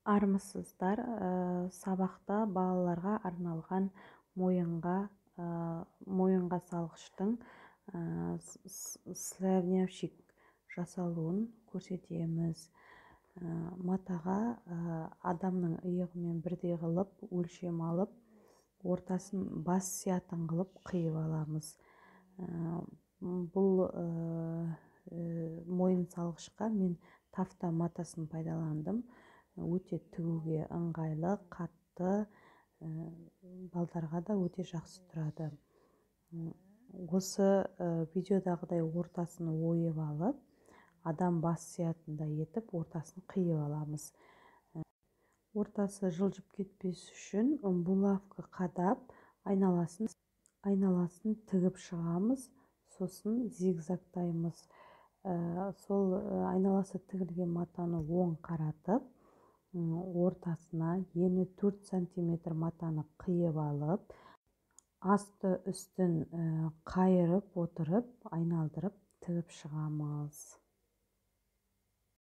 Армысыздар, сабақта балаларға арналған мойынға салғыштың славняшик жасалуын көрсетеміз. Матаға адамның иығымен бірдей қылып өлшем алып, ортасын бас сиятын қылып қиып аламыз. Бұл мойын салғышқа мен тафта матасын пайдаландым. Өте тігуге ыңғайлы, қатты, балдарға да өте жақсы тұрады. Осы видеодағыдай ортасын ойып алып, адам бас сиятындай етіп, ортасын қиып аламыз. Ортасы жылжып кетпес үшін булавка қадап, айналасын тігіп шығамыз, сосын зигзагтаймыз. Сол айналасы тігілген матаны оң қаратып, ортасына ені 4 см матаны қиып алып, асты үстін қайырып отырып, айналдырып тігіп шығамыз.